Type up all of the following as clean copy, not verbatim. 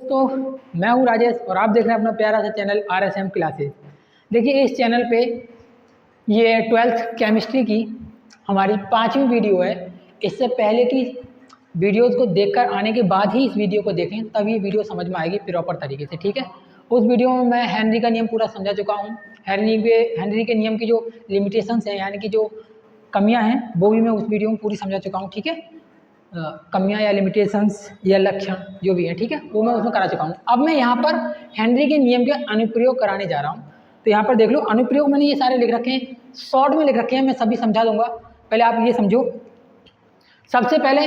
तो मैं हूँ राजेश और आप देख रहे हैं अपना प्यारा सा चैनल RSM क्लासेस। देखिए इस चैनल पे ये 12th केमिस्ट्री की हमारी 5वीं वीडियो है। इससे पहले की वीडियोस को देखकर आने के बाद ही इस वीडियो को देखें, तब ये वीडियो समझ में आएगी प्रॉपर तरीके से, ठीक है। उस वीडियो में मैं हेनरी का नियम पूरा समझा चुका हूँ। हेनरी के नियम की जो लिमिटेशंस हैं यानी कि जो कमियाँ हैं वो भी मैं उस वीडियो में पूरी समझा चुका हूँ, ठीक है। कमियाँ या लिमिटेशंस या लक्षण जो भी है, ठीक है, वो मैं उसमें करा चुका हूँ। अब मैं यहाँ पर हेनरी के नियम के अनुप्रयोग कराने जा रहा हूँ। तो यहाँ पर देख लो, अनुप्रयोग मैंने ये सारे लिख रखे हैं, शॉर्ट में लिख रखे हैं, मैं सभी समझा दूंगा। पहले आप ये समझो, सबसे पहले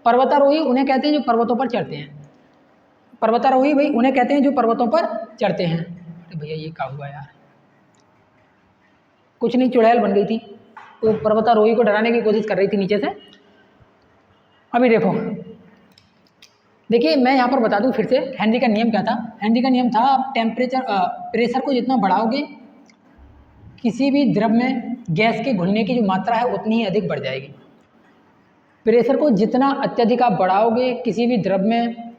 पर्वतारोही उन्हें कहते हैं जो पर्वतों पर चढ़ते हैं। पर्वतारोही भाई उन्हें कहते हैं जो पर्वतों पर चढ़ते हैं। तो भैया ये क्या हुआ यार, कुछ नहीं, चुड़ैल बन गई थी तो पर्वतारोही को डराने की कोशिश कर रही थी नीचे से। अभी देखो, देखिए मैं यहाँ पर बता दूं फिर से हेनरी का नियम क्या था। हेनरी का नियम था प्रेशर को जितना बढ़ाओगे किसी भी द्रव में गैस के घुलने की जो मात्रा है उतनी ही अधिक बढ़ जाएगी। प्रेशर को जितना अत्यधिक आप बढ़ाओगे किसी भी द्रव में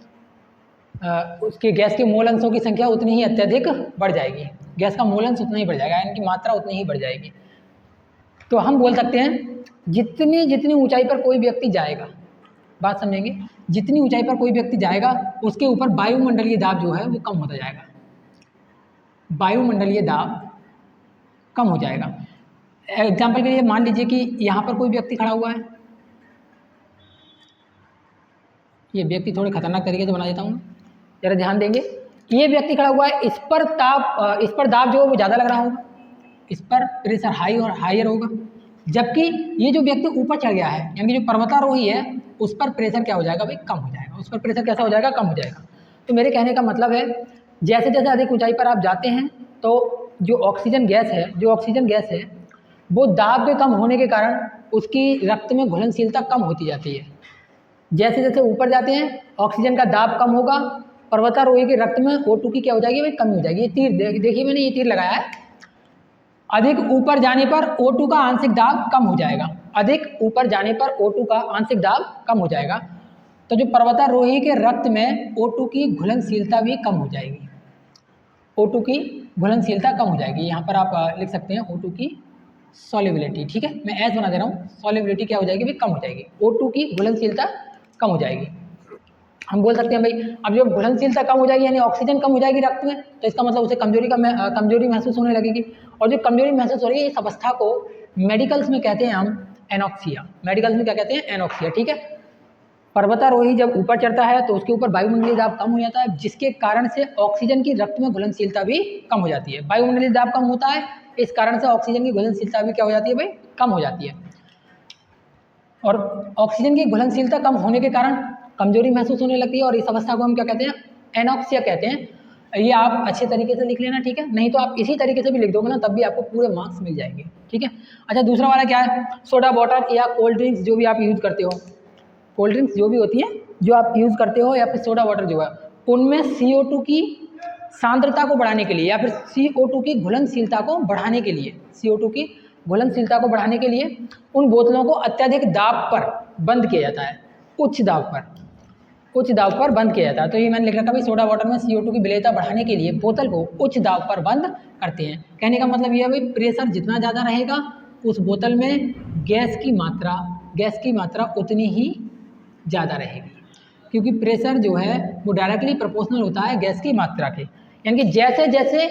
उसके गैस के मोल अंशों की संख्या उतनी ही अत्यधिक बढ़ जाएगी। गैस का मोल अंश उतना ही बढ़ जाएगा, यानी कि मात्रा उतनी ही बढ़ जाएगी। तो हम बोल सकते हैं जितनी जितनी ऊंचाई पर कोई व्यक्ति जाएगा, बात समझेंगे, जितनी ऊंचाई पर कोई व्यक्ति जाएगा उसके ऊपर वायुमंडलीय दाब जो है वो कम होता जाएगा। वायुमंडलीय दाब कम हो जाएगा। एग्जाम्पल के लिए मान लीजिए कि यहाँ पर कोई व्यक्ति खड़ा हुआ है। ये व्यक्ति थोड़े खतरनाक तरीके से बना देता हूँ, जरा ध्यान देंगे। ये व्यक्ति खड़ा हुआ है, इस पर दाब जो है वो ज़्यादा लग रहा होगा, इस पर प्रेशर हाई और हायर होगा। जबकि ये जो व्यक्ति ऊपर चढ़ गया है यानी कि जो पर्वतारोही है उस पर प्रेशर क्या हो जाएगा भाई, कम हो जाएगा। उस पर प्रेशर कैसा हो जाएगा, कम हो जाएगा। तो मेरे कहने का मतलब है जैसे जैसे अधिक ऊंचाई पर आप जाते हैं तो जो ऑक्सीजन गैस है वो दाब के कम होने के कारण उसकी रक्त में घुलनशीलता कम होती जाती है। जैसे जैसे ऊपर जाते हैं ऑक्सीजन का दाब कम होगा, पर्वतारोही के रक्त में O2 की क्या हो जाएगी भाई, कमी हो जाएगी। ये तीर देखिए, मैंने ये तीर लगाया है। अधिक ऊपर जाने पर O2 का आंशिक दाब कम हो जाएगा। अधिक ऊपर जाने पर O2 का आंशिक दाब कम हो जाएगा। तो जो पर्वतारोही के रक्त में O2 की घुलनशीलता भी कम हो जाएगी। O2 की घुलनशीलता कम हो जाएगी। यहाँ पर आप लिख सकते हैं O2 की सॉल्युबिलिटी, ठीक है, मैं ऐसे बना दे रहा हूँ। सॉल्युबिलिटी क्या हो जाएगी भाई, कम हो जाएगी। O2 की घुलनशीलता कम हो जाएगी। हम बोल सकते हैं भाई, अब जब घुलनशीलता कम हो जाएगी यानी ऑक्सीजन कम हो जाएगी रक्त में, तो इसका मतलब उसे कमजोरी महसूस होने लगेगी। और जो कमजोरी महसूस हो रही है इस अवस्था को मेडिकल्स में कहते हैं हम एनॉक्सिया। मेडिकल्स में क्या कहते हैं, एनॉक्सिया, ठीक है। पर्वतारोही जब ऊपर चढ़ता है तो उसके ऊपर वायुमंडलीय दाब कम हो जाता है, जिसके कारण से ऑक्सीजन की रक्त में घुलनशीलता भी कम हो जाती है। वायुमंडलीय दाब कम होता है, इस कारण से ऑक्सीजन की घुलनशीलता भी क्या हो जाती है भाई, कम हो जाती है। और ऑक्सीजन की घुलनशीलता कम होने के कारण कमजोरी महसूस होने लगती है और इस अवस्था को हम क्या कहते हैं, एनॉक्सिया कहते हैं। ये आप अच्छे तरीके से लिख लेना, ठीक है, नहीं तो आप इसी तरीके से भी लिख दोगे ना तब भी आपको पूरे मार्क्स मिल जाएंगे, ठीक है। अच्छा, दूसरा वाला क्या है, सोडा वाटर या कोल्ड ड्रिंक्स जो भी आप यूज़ करते हो, कोल्ड ड्रिंक्स जो भी होती हैं जो आप यूज़ करते हो या फिर सोडा वाटर जो है, उनमें CO2 की सांद्रता को बढ़ाने के लिए या फिर CO2 की घुलनशीलता को बढ़ाने के लिए, CO2 की घुलनशीलता को बढ़ाने के लिए उन बोतलों को अत्यधिक दाब पर बंद किया जाता है। उच्च दाब पर बंद किया जाता है। तो ये मैंने लिख रखा भाई, सोडा वाटर में CO2 की विलेयता बढ़ाने के लिए बोतल को उच्च दाब पर बंद करते हैं। कहने का मतलब ये है भाई, प्रेशर जितना ज़्यादा रहेगा उस बोतल में गैस की मात्रा उतनी ही ज़्यादा रहेगी, क्योंकि प्रेशर जो है वो डायरेक्टली प्रोपोर्शनल होता है गैस की मात्रा के। यानी कि जैसे जैसे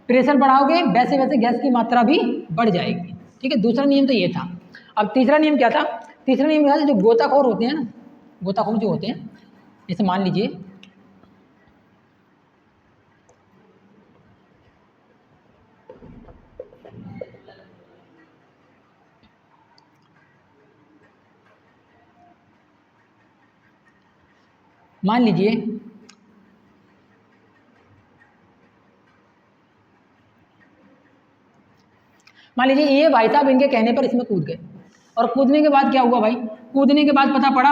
प्रेशर बढ़ाओगे वैसे वैसे गैस की मात्रा भी बढ़ जाएगी, ठीक है। दूसरा नियम तो ये था। अब तीसरा नियम क्या था, तीसरा नियम क्या था, जो गोताखोर होते हैं ना, गोताखोर जो होते हैं, जैसे मान लीजिए ये भाई साहब इनके कहने पर इसमें कूद गए, और कूदने के बाद क्या हुआ भाई, कूदने के बाद पता पड़ा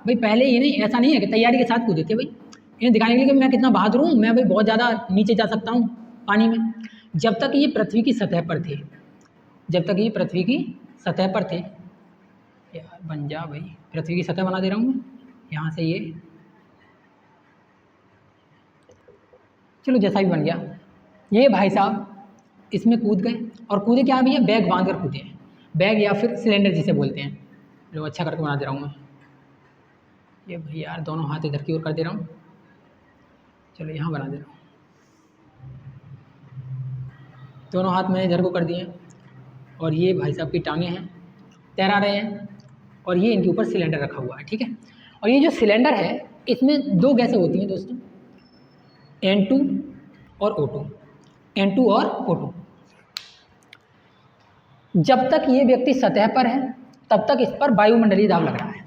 भाई, पहले ये नहीं, ऐसा नहीं है कि तैयारी के साथ कूदे थे भाई, इन्हें दिखाने के लिए कि मैं कितना बहादुर हूँ, मैं भाई बहुत ज़्यादा नीचे जा सकता हूँ पानी में। जब तक ये पृथ्वी की सतह पर थे, यार बन जा भाई, पृथ्वी की सतह बना दे रहा हूँ मैं, यहाँ से ये चलो जैसा भी बन गया, ये भाई साहब इसमें कूद गए, और कूदे क्या भैया, बैग बांध कर कूदे हैं, बैग या फिर सिलेंडर जिसे बोलते हैं। लो अच्छा करके बना दे रहा हूँ मैं, ये भैया यार दोनों हाथ इधर की ओर कर दे रहा हूँ, चलो यहाँ बना दे रहा हूँ, दोनों हाथ मैंने इधर को कर दिए हैं, और ये भाई साहब की टांगें हैं, तैरा रहे हैं, और ये इनके ऊपर सिलेंडर रखा हुआ है, ठीक है। और ये जो सिलेंडर है इसमें दो गैसें होती हैं दोस्तों, N2 और O2, N2 और O2। जब तक ये व्यक्ति सतह पर है तब तक इस पर वायुमंडलीय दाब लग रहा है,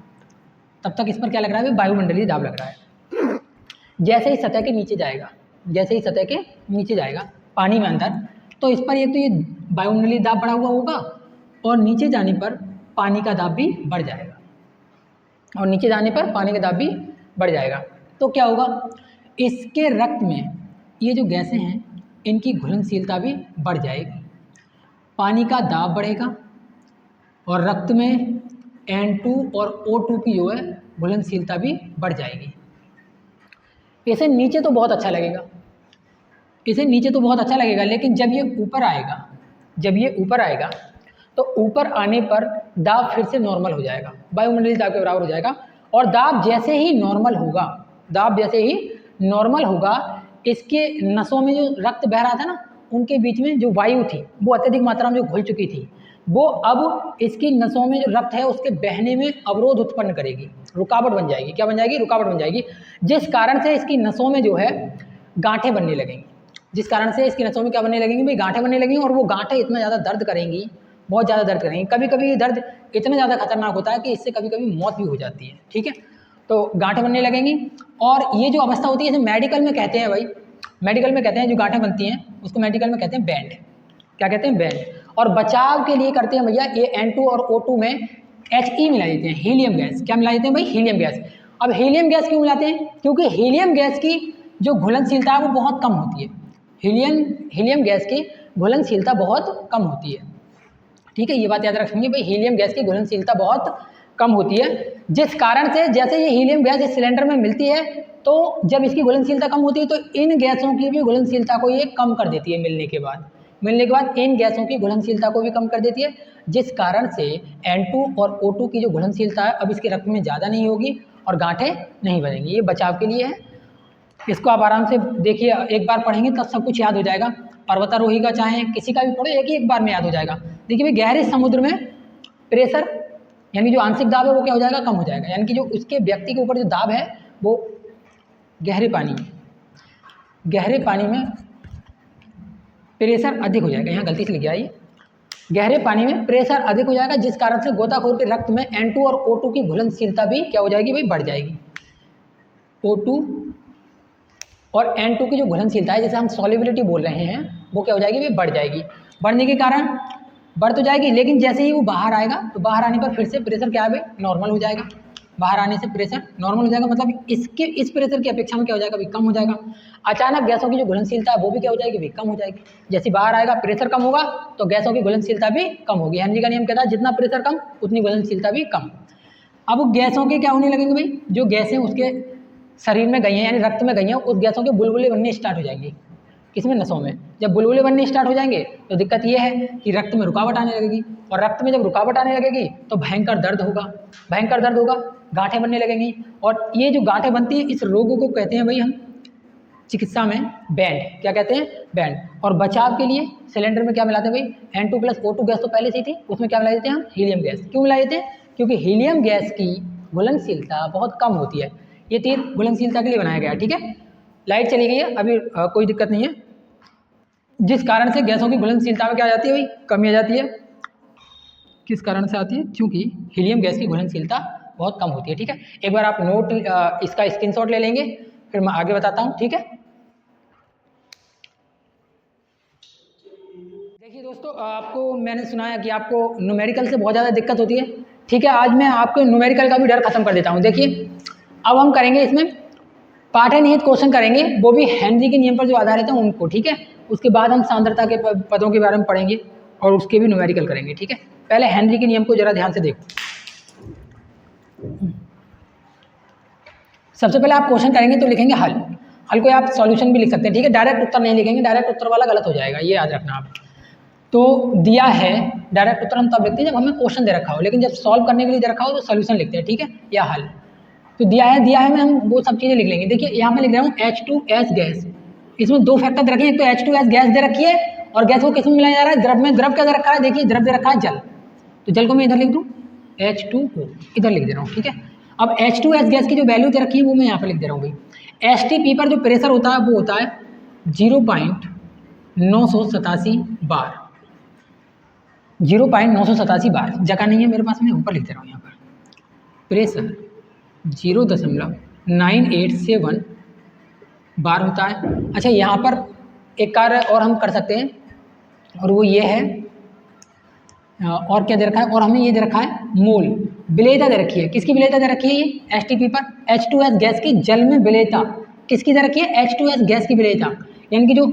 तब तक इस पर क्या लग रहा है, वायुमंडलीय दाब लग रहा है। जैसे ही सतह के नीचे जाएगा, जैसे ही सतह के नीचे जाएगा पानी में अंदर, तो इस पर एक तो ये वायुमंडलीय दाब बढ़ा हुआ होगा, और नीचे जाने पर पानी का दाब भी बढ़ जाएगा, और नीचे जाने पर पानी का दाब भी बढ़ जाएगा। तो क्या होगा, इसके रक्त में ये जो गैसें हैं इनकी घुलनशीलता भी बढ़ जाएगी, पानी का दाब बढ़ेगा, और रक्त में N2 और O2 की जो है घुलनशीलता भी बढ़ जाएगी। इसे नीचे तो बहुत अच्छा लगेगा, इसे नीचे तो बहुत अच्छा लगेगा, लेकिन जब ये ऊपर आएगा, जब ये ऊपर आएगा तो ऊपर आने पर दाब फिर से नॉर्मल हो जाएगा, वायुमंडलीय दाब के बराबर हो जाएगा। और दाब जैसे ही नॉर्मल होगा, दाब जैसे ही नॉर्मल होगा, इसके नसों में जो रक्त बह रहा था ना, उनके बीच में जो वायु थी वो अत्यधिक मात्रा में जो घुल चुकी थी, वो अब इसकी नसों में जो रक्त है उसके बहने में अवरोध उत्पन्न करेगी, रुकावट बन जाएगी। क्या बन जाएगी, रुकावट बन जाएगी, जिस कारण से इसकी नसों में जो है गांठें बनने लगेंगी, जिस कारण से इसकी नसों में क्या बनने लगेंगी भाई, गांठें बनने लगेंगी, और वो गांठें इतना ज़्यादा दर्द करेंगी, बहुत ज़्यादा दर्द करेंगी। कभी कभी ये दर्द इतना ज़्यादा खतरनाक होता है कि इससे कभी कभी मौत भी हो जाती है, ठीक है। तो गांठें बनने लगेंगी, और ये जो अवस्था होती है इसे मेडिकल में कहते हैं भाई, मेडिकल में कहते हैं जो गांठें बनती हैं उसको मेडिकल में कहते हैं बैंड। क्या कहते हैं, बैंड। और बचाव के लिए करते हैं भैया, ये N2 और O2 में He मिला देते हैं, हीलियम गैस। क्या मिला देते हैं भाई, हीलियम गैस। अब हीलियम गैस क्यों मिलाते हैं, क्योंकि हीलियम गैस की जो घुलनशीलता है वो बहुत कम होती है, हीलियम गैस की घुलनशीलता बहुत कम होती है, ठीक है। ये बात याद रखेंगे भाई, हीलियम गैस की घुलनशीलता बहुत कम होती है, जिस कारण से जैसे ये हीलियम गैस इस सिलेंडर में मिलती है, तो जब इसकी घुलनशीलता कम होती है तो इन गैसों की भी घुलनशीलता को ये कम कर देती है, मिलने के बाद इन गैसों की घुलनशीलता को भी कम कर देती है, जिस कारण से N2 और O2 की जो घुलनशीलता है अब इसके रक्त में ज़्यादा नहीं होगी और गांठें नहीं बनेंगी। ये बचाव के लिए है, इसको आप आराम से देखिए, एक बार पढ़ेंगे तब सब कुछ याद हो जाएगा। पर्वतारोही का चाहे किसी का भी पढ़ो, एक बार में याद हो जाएगा। देखिए भाई, गहरे समुद्र में प्रेशर यानी जो आंशिक दाब है वो क्या हो जाएगा, कम हो जाएगा, यानी कि जो उसके व्यक्ति के ऊपर जो दाब है वो गहरे पानी में प्रेशर अधिक हो जाएगा। यहाँ गलती से लिख गया, ये गहरे पानी में प्रेशर अधिक हो जाएगा, जिस कारण से गोताखोर के रक्त में N2 और O2 की घुलनशीलता भी क्या हो जाएगी भाई, बढ़ जाएगी। O2 और N2 की जो घुलनशीलता है, जैसे हम सॉल्युबिलिटी बोल रहे हैं, वो क्या हो जाएगी भाई, बढ़ जाएगी। बढ़ने के कारण बढ़ तो जाएगी, लेकिन जैसे ही वो बाहर आएगा तो बाहर आने पर फिर से प्रेशर क्या है भाई, नॉर्मल हो जाएगा। बाहर आने से प्रेशर नॉर्मल हो जाएगा, मतलब इसके इस प्रेशर की अपेक्षा में क्या हो जाएगा भाई, कम हो जाएगा। अचानक गैसों की जो घुलनशीलता है वो भी क्या हो जाएगी भाई, कम हो जाएगी। जैसे बाहर आएगा प्रेशर कम होगा तो गैसों की घुलनशीलता भी कम होगी। हेनरी का नियम कहता है जितना प्रेशर कम उतनी घुलनशीलता भी कम। अब गैसों के क्या होने लगेंगे भाई, जो गैसें उसके शरीर में गई हैं यानी रक्त में गई हैं, उस गैसों के बुलबुले बनने स्टार्ट हो जाएंगे। किसमें, नसों में। जब बुलबुले बनने स्टार्ट हो जाएंगे तो दिक्कत ये है कि रक्त में रुकावट आने लगेगी, और रक्त में जब रुकावट आने लगेगी तो भयंकर दर्द होगा, गांठें बनने लगेंगी। और ये जो गांठें बनती है इस रोग को कहते हैं भाई हम चिकित्सा में बैंड। क्या कहते हैं, बैंड। और बचाव के लिए सिलेंडर में क्या मिलाते हैं भाई, N2 + O2 गैस तो पहले से ही थी, उसमें क्या मिला देते हैं हम, हीलियम गैस। क्यों मिला देते हैं, क्योंकि हीलियम गैस की घुलनशीलता बहुत कम होती है। ये तीर घुलनशीलता के लिए बनाया गया है, ठीक है। लाइट चली गई है अभी, कोई दिक्कत नहीं है, जिस कारण से गैसों की घुलनशीलता में क्या आ जाती है भाई, कमी आ जाती है। किस कारण से आती है, क्योंकि हीलियम गैस की घुलनशीलता बहुत कम होती है, ठीक है। एक बार आप नोट इसका स्क्रीनशॉट ले लेंगे, फिर मैं आगे बताता हूँ, ठीक है। देखिए दोस्तों, आपको मैंने सुना है कि आपको न्यूमेरिकल से बहुत ज़्यादा दिक्कत होती है, ठीक है। आज मैं आपको न्यूमेरिकल का भी डर खत्म कर देता हूँ। देखिए अब हम करेंगे इसमें पाठ्यनिहित क्वेश्चन करेंगे, वो भी हेनरी के नियम पर जो आधारित है उनको, ठीक है। उसके बाद हम सांद्रता के पदों के बारे में पढ़ेंगे और उसके भी न्यूमेरिकल करेंगे, ठीक है। पहले हेनरी के नियम को जरा ध्यान से देखो। सबसे पहले आप क्वेश्चन करेंगे तो लिखेंगे हल। हल को आप सॉल्यूशन भी लिख सकते हैं, ठीक है। डायरेक्ट उत्तर नहीं लिखेंगे, डायरेक्ट उत्तर वाला गलत हो जाएगा, ये याद रखना आप। तो दिया है, डायरेक्ट उत्तर हम तब लिखते हैं जब हमें क्वेश्चन दे रखा हो, लेकिन जब सॉल्व करने के लिए दे रखा हो तो सोल्यूशन लिखते हैं, ठीक है, या हल। तो दिया है में हम वो सब चीज़ें लिख लेंगे। देखिए यहाँ मैं लिख रहा हूँ H2S गैस, इसमें दो फैक्टर दे रखे हैं, एक तो H2S गैस दे रखी है और गैस को किस में मिलाया जा रहा है, द्रव में। द्रव क्या दे रखा है, देखिए द्रव दे रखा है जल, तो जल को मैं इधर लिख दूँ H2O, इधर लिख दे रहा हूँ, ठीक है। अब H2S गैस की जो वैल्यू दे रखी है वो मैं यहाँ पर लिख दे रहा हूँ भाई। STP पर जो प्रेशर होता है वो होता है 0.987 बार, 0.987 बार। जगह नहीं है मेरे पास, मैं ऊपर लिख दे रहा हूँ यहाँ पर। प्रेशर 0.987 बार होता है। अच्छा, यहाँ पर एक कार्य और हम कर सकते हैं और वो ये है, और क्या दे रखा है, और हमें ये दे रखा है मोल, विलेयता दे रखी है। किसकी विलेयता दे रखी है, ये STP पर H2S गैस की जल में विलेयता किसकी दे रखी है, H2S गैस की विलेयता, यानी कि जो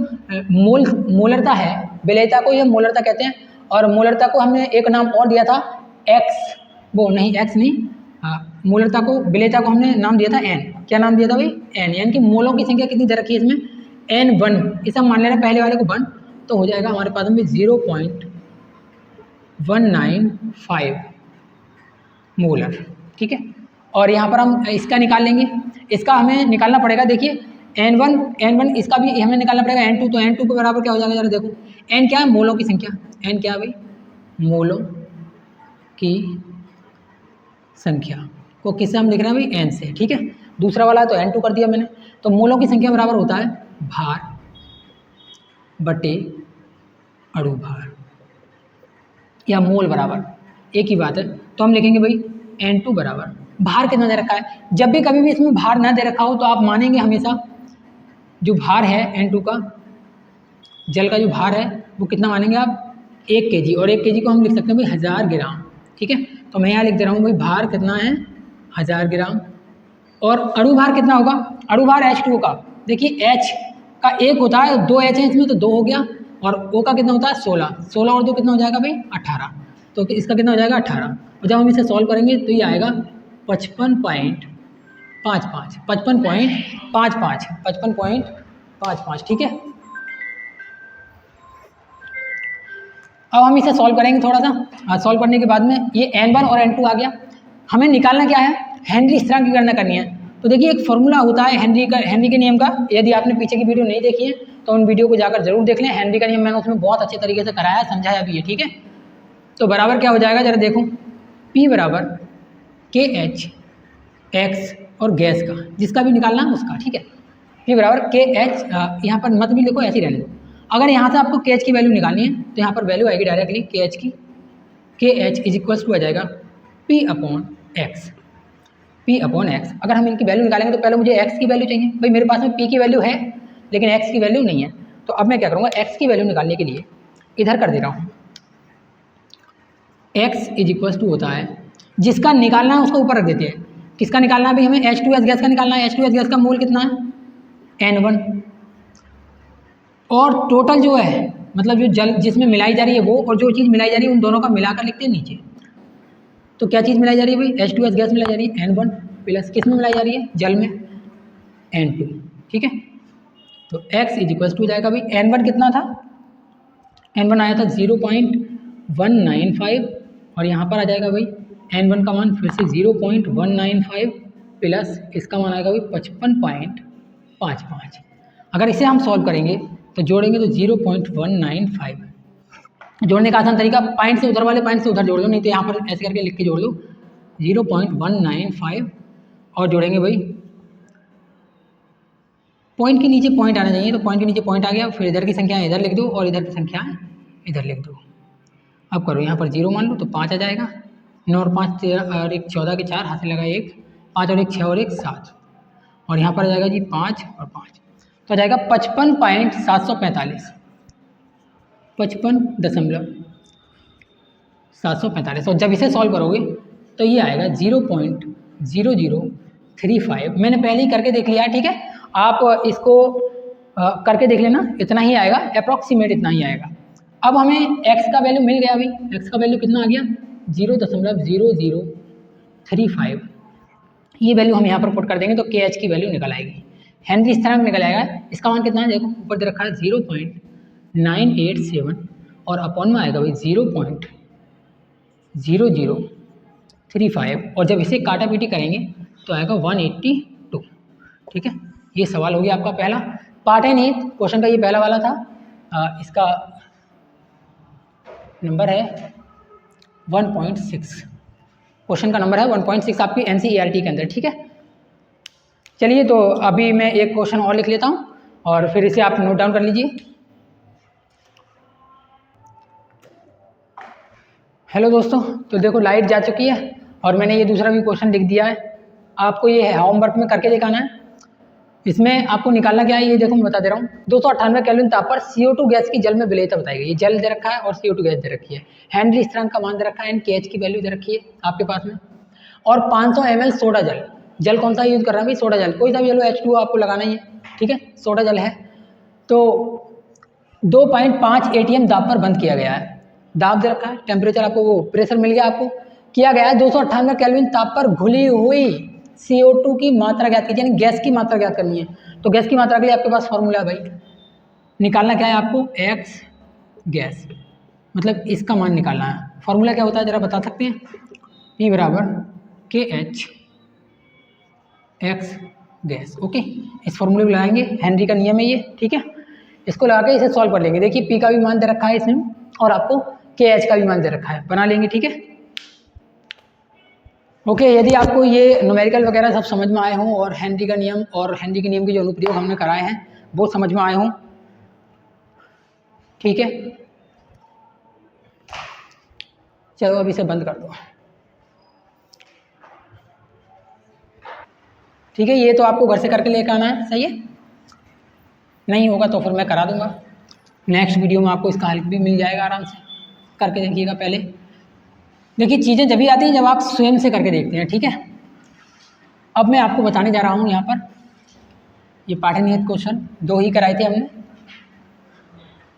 मोलरता है, विलेयता को ये मोलरता कहते हैं। और मोलरता को हमने एक नाम और दिया था एक्स, वो नहीं एक्स नहीं, मोलरता को, विलेयता को हमने नाम दिया था N। क्या नाम दिया था भाई, N, यानी कि मोलों की संख्या कितनी दे रखी है इसमें, N1। इसे हम मान लेना पहले वाले को 1, तो हो जाएगा हमारे पास में 0.195 मोलर, ठीक है। और यहाँ पर हम इसका निकाल लेंगे, इसका हमें निकालना पड़ेगा। देखिए N1 इसका भी हमें निकालना पड़ेगा N2, तो N2 के बराबर क्या हो जाएगा, जरा देखो। N क्या है, मोलों की संख्या, N क्या है भाई, मोलों की संख्या को किससे हम लिख रहे हैं भाई, N से, ठीक है। दूसरा वाला तो N2 कर दिया मैंने। तो मोलों की संख्या बराबर होता है भार बटे अणु भार, या मोल बराबर एक ही बात है। तो हम लिखेंगे भाई N2 बराबर, भार कितना दे रखा है, जब भी कभी भी इसमें भार ना दे रखा हो तो आप मानेंगे हमेशा जो भार है N2 का, जल का जो भार है वो कितना मानेंगे आप, 1 kg, और 1 kg को हम लिख सकते हैं भाई 1000 ग्राम, ठीक है। तो मैं यहाँ लिख दे रहा हूँ भाई भार कितना है 1000 ग्राम। और अणु भार कितना होगा, अणु भार H2O का, देखिए H का 1 होता है, 2 H है इसमें तो 2 हो गया, और O का कितना होता है 16, 16 और 2 कितना हो जाएगा भाई 18, तो इसका कितना हो जाएगा 18। और जब हम इसे सॉल्व करेंगे तो ये आएगा 55.55, ठीक है। अब हम इसे सॉल्व करेंगे थोड़ा सा, सॉल्व करने के बाद में ये N1 और N2 आ गया। हमें निकालना क्या है, हेनरी स्थिरांक की गणना करनी है। तो देखिए एक फॉर्मूला होता है हेनरी के नियम का, यदि आपने पीछे की वीडियो नहीं देखी है तो उन वीडियो को जाकर जरूर देख लें। हेनरी का नियम मैंने उसमें बहुत अच्छे तरीके से कराया, समझाया भी है, ठीक है। तो बराबर क्या हो जाएगा, जरा देखो, P बराबर KH x और गैस का, जिसका भी निकालना है उसका, ठीक है। P बराबर KH, यहाँ पर मत भी लिखो, ऐसे ही रहने दो। अगर यहाँ से आपको KH की वैल्यू निकालनी है तो यहाँ पर वैल्यू आएगी डायरेक्टली KH की, KH इज इक्वल्स टू आ जाएगा P अपॉन x। अगर हम इनकी वैल्यू निकालेंगे तो पहले मुझे x की वैल्यू चाहिए, भाई मेरे पास में P की वैल्यू है लेकिन x की वैल्यू नहीं है। तो अब मैं क्या करूँगा, x की वैल्यू निकालने के लिए इधर कर दे रहा हूँ, x इज इक्वल्स टू होता है, जिसका निकालना है उसको ऊपर रख देते हैं। किसका निकालना है भाई, हमें H2S गैस का निकालना है। H2S गैस का मोल कितना है N1, और टोटल जो है मतलब जो जल जिसमें मिलाई जा रही है वो, और जो चीज़ मिलाई जा रही है उन दोनों का मिलाकर लिखते हैं नीचे। तो क्या चीज़ मिलाई जा रही है भाई, H2S गैस मिलाई जा रही है N1 प्लस किस में मिलाई जा रही है, जल में, N2, ठीक है। तो x इज इक्वल्स टू हो जाएगा भाई, N1 कितना था, N1 आया था 0.195, और यहाँ पर आ जाएगा भाई N1 का मान फिर से 0.195 प्लस इसका मान आएगा भाई 55.55। अगर इसे हम सॉल्व करेंगे तो जोड़ेंगे तो 0.195, जोड़ने का आसान तरीका, पॉइंट से उधर वाले पॉइंट से उधर जोड़ दो, नहीं तो यहाँ पर ऐसे करके लिख के जोड़ दो 0.195, और जोड़ेंगे भाई पॉइंट के नीचे पॉइंट आना चाहिए, तो पॉइंट के नीचे पॉइंट आ गया, फिर इधर की संख्या इधर लिख दो और इधर की संख्या इधर लिख दो। अब करो यहाँ पर 0 मान लो तो 5 आ जाएगा, 9 और 5 13 और 1 14 के 4 हाथ से लगा 1, 5 और 1 6 और 1 7, और यहाँ पर आ जाएगा जी 5 और 5, तो आ जाएगा 55.745, 55.745। और जब इसे सॉल्व करोगे तो ये आएगा 0.0035। मैंने पहले ही करके देख लिया है, ठीक है, आप इसको करके देख लेना, इतना ही आएगा, अप्रॉक्सीमेट इतना ही आएगा। अब हमें x का वैल्यू मिल गया भाई, x का वैल्यू कितना आ गया 0.0035, ये वैल्यू हम यहाँ पर पुट कर देंगे तो KH की वैल्यू निकल आएगी। हेनरी स्थिरांक निकल आएगा। इसका मान कितना है देखो, ऊपर दे रखा है 0.987 और अपॉन में आएगा भाई 0.0035 और जब इसे काटा पीटी करेंगे तो आएगा 182। ठीक है, ये सवाल हो गया आपका पहला। पार्ट है नहीं क्वेश्चन का, ये पहला वाला था। इसका नंबर है 1.6, क्वेश्चन का नंबर है 1.6 आपकी NCERT के अंदर। ठीक है, चलिए तो अभी मैं एक क्वेश्चन और लिख लेता हूँ और फिर इसे आप नोट डाउन कर लीजिए। हेलो दोस्तों, तो देखो लाइट जा चुकी है और मैंने ये दूसरा भी क्वेश्चन लिख दिया है। आपको ये होमवर्क में करके दिखाना है। इसमें आपको निकालना क्या है, ये देखो मैं बता दे रहा हूँ। 298 केल्विन ताप पर CO2 गैस की जल में विलेयता बताई गई है। जल दे रखा है और CO2 गैस दे रखी है। हेनरी स्थिरांक का मान दे रखा है, KH की वैल्यू दे रखी है आपके पास में, और 500 ml सोडा जल। जल कौन सा यूज कर रहा है भाई, सोडा जल, कोई सा भी लो, H2O आपको लगाना ही है। ठीक है, सोडा जल है। तो 2.5 ATM दाब पर बंद किया गया है। दाब दे रखा है, टेम्परेचर आपको, वो प्रेशर मिल गया आपको, किया गया है 298 केल्विन ताप पर घुली हुई CO2 की मात्रा ज्ञात कीजिए, यानी गैस की मात्रा ज्ञात करनी है। तो गैस की मात्रा के लिए आपके पास फॉर्मूला है भाई, निकालना क्या है आपको, X गैस, मतलब इसका मान निकालना है। फॉर्मूला क्या होता है जरा बता सकते हैं, P बराबर KH X गैस। ओके, इस फॉर्मूले को लगाएंगे, हेनरी का नियम है ये। ठीक है, इसको लगा के इसे सॉल्व कर लेंगे। देखिए P का भी मान दे रखा है इसमें और आपको KH का भी मान दे रखा है, बना लेंगे। ठीक है, ओके, यदि आपको ये न्यूमेरिकल वगैरह सब समझ में आए हों और हेनरी का नियम और हेनरी के नियम के जो अनुप्रयोग हमने कराए हैं वो समझ में आए हों, ठीक है, चलो अब इसे बंद कर दो। ठीक है, ये तो आपको घर से करके लेकर आना है, सही है। नहीं होगा तो फिर मैं करा दूंगा, नेक्स्ट वीडियो में आपको इसका हल भी मिल जाएगा, आराम से करके देखिएगा। पहले देखिए चीज़ें जब भी आती हैं जब आप स्वयं से करके देखते हैं। ठीक है, अब मैं आपको बताने जा रहा हूँ यहाँ पर, ये पाठ्यनिहित क्वेश्चन 2 ही कराए थे हमने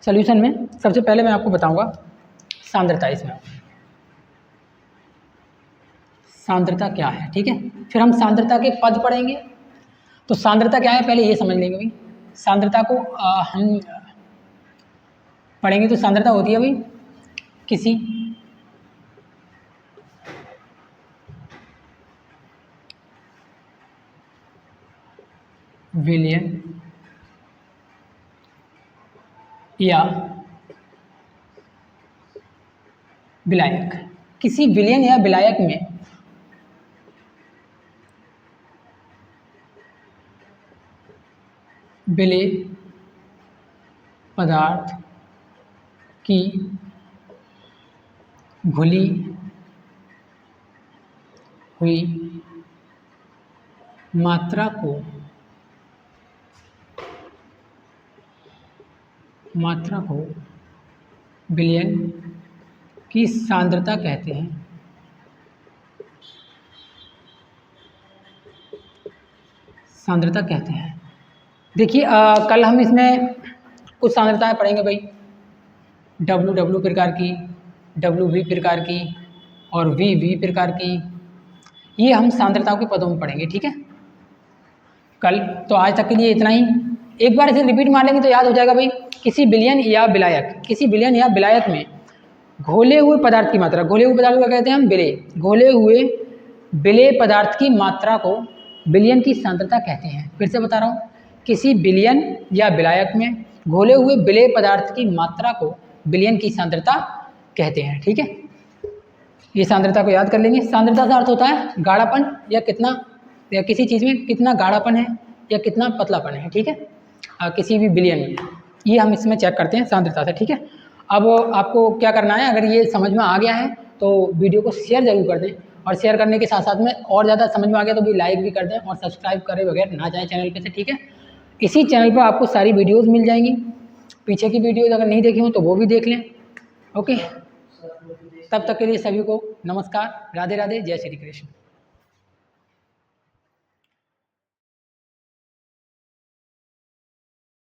सोल्यूशन में। सबसे पहले मैं आपको बताऊँगा सांद्रता, इसमें सांद्रता क्या है। ठीक है, फिर हम सांद्रता के पद पढ़ेंगे। तो सांद्रता क्या है पहले ये समझ लेंगे भाई। सांद्रता को हम पढ़ेंगे तो सांद्रता होती है भाई किसी विलयन या विलायक, किसी विलयन या विलायक में विलेय पदार्थ की घुली हुई मात्रा को विलयन की सांद्रता कहते हैं। सांद्रता कहते हैं। देखिए कल हम इसमें कुछ सांद्रताएं पढ़ेंगे भाई, W प्रकार की, WV प्रकार की और VV प्रकार की, ये हम सांद्रताओं के पदों में पढ़ेंगे। ठीक है, कल। तो आज तक के लिए इतना ही। एक बार इसे रिपीट मार लेंगे तो याद हो जाएगा भाई। किसी विलयन या विलायक, किसी विलयन या विलायक में घोले हुए पदार्थ की मात्रा, घोले हुए पदार्थ को कहते हैं हम विलेय, घोले हुए विलेय पदार्थ की मात्रा को विलयन की सांद्रता कहते हैं। फिर से बता रहा हूँ, किसी विलयन या विलायक में घोले हुए विलेय पदार्थ की मात्रा को विलयन की सांद्रता कहते हैं। ठीक है, ये सांद्रता को याद कर लेंगे। सांद्रता का अर्थ होता है गाढ़ापन, या कितना, या किसी चीज़ में कितना गाढ़ापन है या कितना पतलापन है। ठीक है, किसी भी विलयन में, ये हम इसमें चेक करते हैं सांद्रता से। ठीक है, अब आपको क्या करना है, अगर ये समझ में आ गया है तो वीडियो को शेयर जरूर कर दें, और शेयर करने के साथ साथ में और ज़्यादा समझ में आ गया तो भी लाइक भी कर दें और सब्सक्राइब करे बगैर ना जाए चैनल पे से। ठीक है, इसी चैनल पर आपको सारी वीडियोज़ मिल जाएंगी, पीछे की वीडियोज़ अगर नहीं देखी हो तो वो भी देख लें। ओके, तब तक के लिए सभी को नमस्कार, राधे राधे, जय श्री कृष्ण।